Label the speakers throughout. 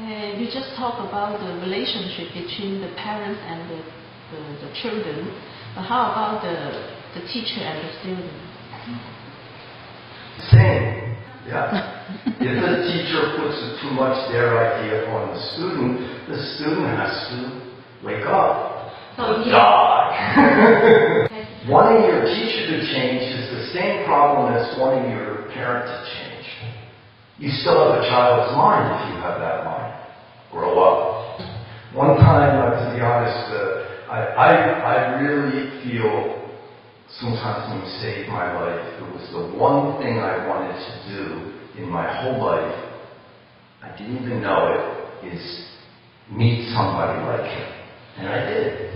Speaker 1: Okay, we just talked about the relationship between the parents and the children, but how about the teacher and the student?
Speaker 2: Same, yeah. If the teacher puts too much their idea on the student has to wake up or die. Wanting your teacher to change is the same problem as wanting your parent to change. You still have a child's mind if you have that mind. Grow up. One time, to be honest, I really feel Sunim saved my life. It was the one thing I wanted to do in my whole life. I didn't even know it, is meet somebody like him. And I did.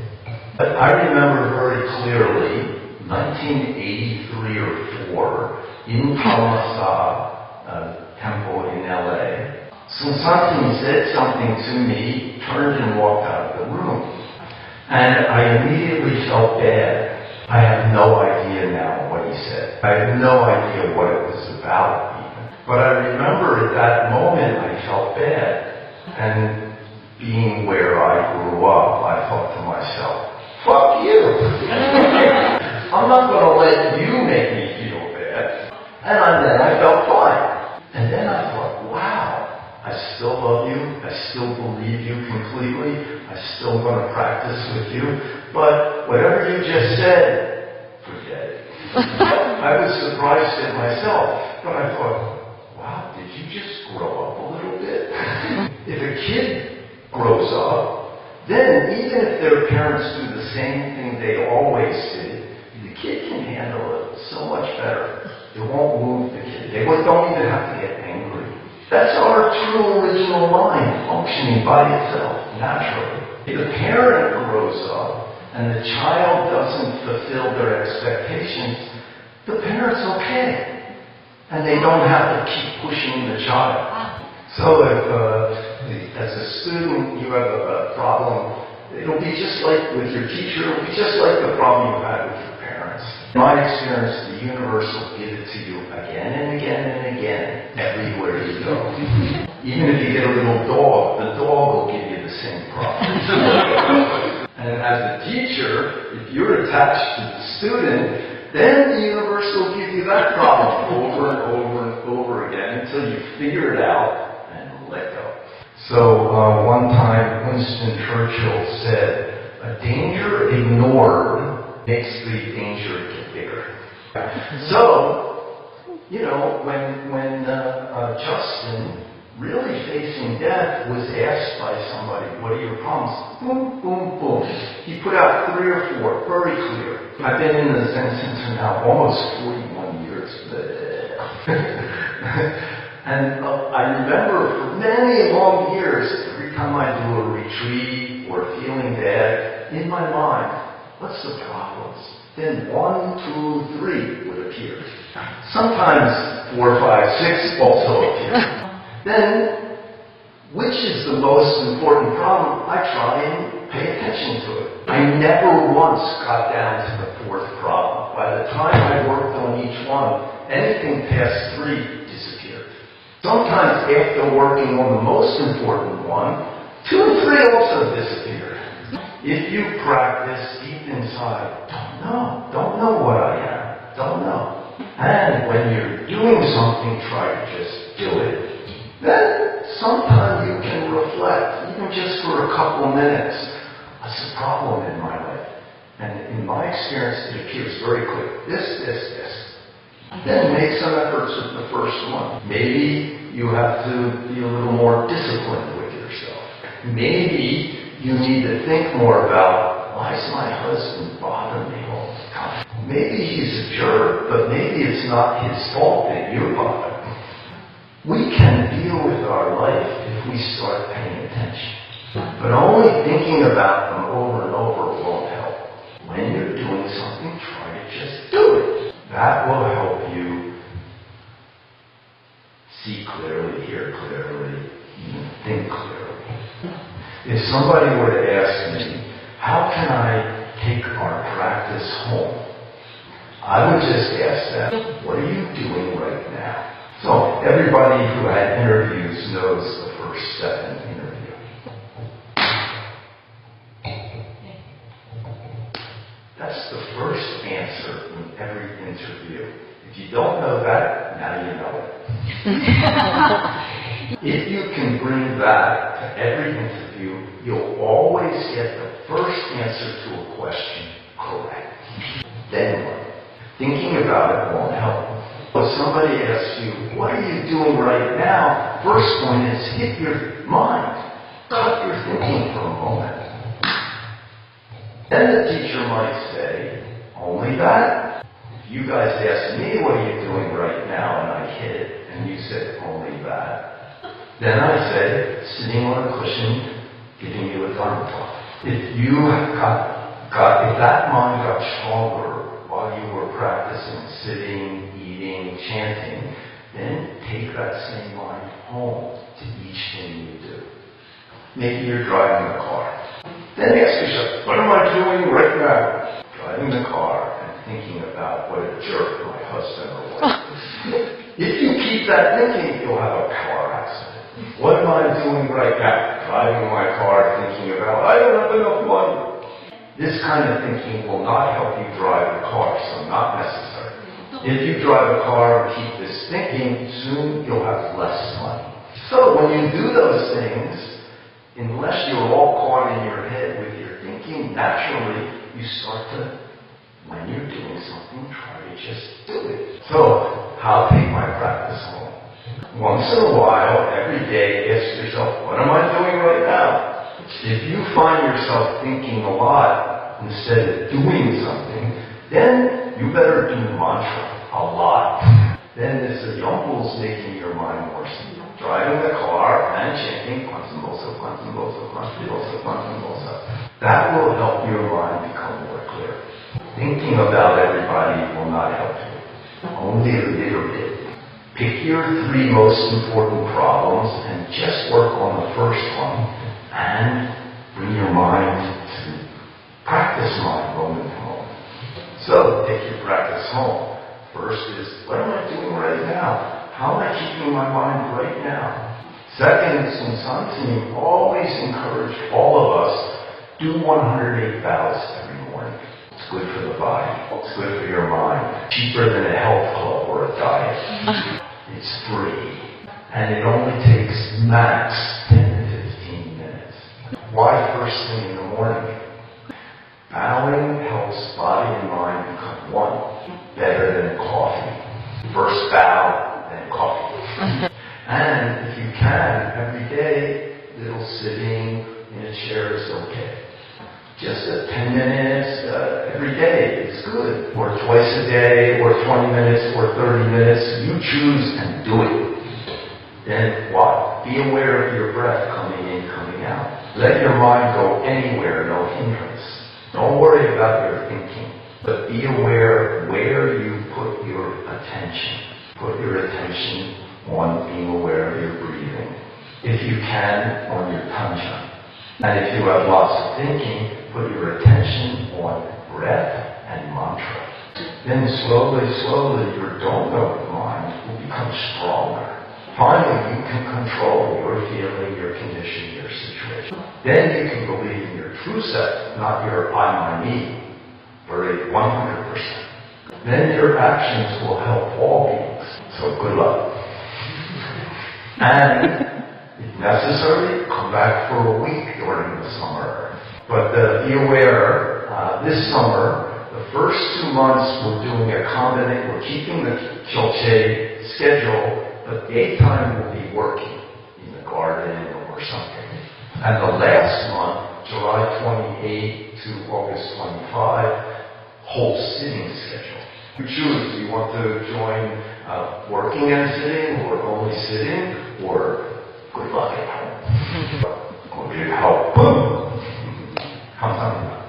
Speaker 2: But I remember very clearly, 1983 or 4, in Mуангса temple in LA. Sunim said something to me, turned and walked out of the room. And I immediately felt bad. I have no idea now what he said. I have no idea what it was about even. But I remember at that moment I felt bad. And being where I grew up, I thought to myself, fuck you! I'm not going to let you make me feel bad. And then I felt fine. And then I thought, wow, I still love you. I still believe you completely. I'm still going to practice with you. But whatever you just said, forget it. I was surprised at myself. But I thought, wow, did you just grow up a little bit? If a kid grows up, then even if their parents do the same thing they always did, the kid can handle it so much better. It won't move the kid. They don't even have to get angry. That's our true original mind functioning by itself, naturally. If the parent grows up and the child doesn't fulfill their expectations, the parent's okay. And they don't have to keep pushing the child. So if, as a student, you have a problem, it'll be just like with your teacher, it'll be just like the problem you had with your parents. In my experience, the universe will give it to you again and again and again, everywhere you go. Even if you get a little dog, the dog will give you the same problem. And as a teacher, if you're attached to the student, then the universe will give you that problem over and over and over again until you figure it out and let go. So one time Winston Churchill said, a danger ignored makes the danger get bigger. So, you know, when Justin, really facing death, was asked by somebody, what are your problems? Boom, boom, boom. He put out 3 or 4, very clear. I've been in the Zen Center now almost 41 years. And I remember for many long years, every time I do a retreat or feeling bad, in my mind, what's the problems? Then 1, 2, 3 would appear. Sometimes 4, 5, 6 also appear. Then, which is the most important problem? I try and pay attention to it. I never once got down to the 4th problem. By the time I worked on each one, anything past 3 disappeared. Sometimes after working on the most important one, 2 and 3 also disappear. If you practice deep inside, don't know what I am, don't know. And when you're doing something, try to just do it. Then sometime you can reflect, even just for a couple minutes, what's the problem in my life? And in my experience, it appears very quick. This. Then make some efforts with the first one. Maybe you have to be a little more disciplined with yourself. Maybe you need to think more about, why is my husband bothering me all the time? Maybe he's a jerk, but maybe it's not his fault that you're bothering. We can deal with our life if we start paying attention. But only thinking about them over and over won't help. When you're doing something, try to just do it. That will help you see clearly, hear clearly, even think clearly. If somebody were to ask me, how can I take our practice home? I would just ask them, what are you doing right now? So everybody who had interviews knows the first step in interviews. That's the first answer in every interview. If you don't know that, now you know it. If you can bring that to every interview, you'll always get the first answer to a question correct. Then what? Thinking about it won't help. If somebody asks you, what are you doing right now? First point is hit your mind. Cut your thinking for a moment. Then the teacher might say, only that? If you guys ask me, what are you doing right now? And I hit it, and you said, only that. Then I say, sitting on a cushion, giving you a Dharma talk. If that mind got stronger while you were practicing sitting, eating, chanting, then take that same mind home to each thing you do. Maybe you're driving a car. Then ask yourself, what am I doing right now? Driving the car and thinking about what a jerk my husband or wife is. If you keep that thinking, you'll have a car accident. What am I doing right now? Driving my car thinking about, I don't have enough money. This kind of thinking will not help you drive the car, so not necessary. If you drive a car and keep this thinking, soon you'll have less money. So when you do those things, unless you're all caught in your head with your thinking, naturally you start to, when you're doing something, try to just do it. So, how to take my practice home? Once in a while, every day, ask yourself, what am I doing right now? If you find yourself thinking a lot instead of doing something, then you better do mantra a lot. Then this example is making your mind more simple. Driving the car and chanting quantum bosa, quantum bosa, quantum bosa, quantum bosa. That will help your mind become more clear. Thinking about everybody will not help you. Only a little bit. Pick your 3 most important problems and just work on the first one and bring your mind to practice mind moment to moment. So take your practice home. First is, what am I doing right now? How am I keeping my mind right now? Second, since Sunim always encouraged all of us, do 108 bows every morning. It's good for the body. It's good for your mind. Cheaper than a health club or a diet. It's free. And it only takes max 10 to 15 minutes. Why first thing in the morning? Bowing helps body and mind become one. Better than coffee. First bow, then coffee. And if you can, every day, little sitting in a chair is okay. Just 10 minutes every day is good. Or twice a day, or 20 minutes, or 30 minutes. You choose and do it. Then what? Be aware of your breath coming in, coming out. Let your mind go anywhere, no hindrance. Don't worry about your thinking, but be aware where you put your attention. Put your attention on being aware of your breathing. If you can, on your tanjana. And if you have lots of thinking, put your attention on breath and mantra. Then slowly, your don't-know mind will become stronger. Finally, you can control your feeling, your condition, your situation. Then you can believe in your true self, not your I, my, me, very 100%. Then your actions will help all beings. So good luck. And if necessary, come back for a week during the summer. But be aware, this summer, the first 2 months we're doing a combination, we're keeping the Kyolche schedule, but daytime we'll be working in the garden or something. And the last month, July 28 to August 25, whole sitting schedule. You choose, do you want to join working and sitting, or only sitting, or good luck at home. Good help. 감사합니다.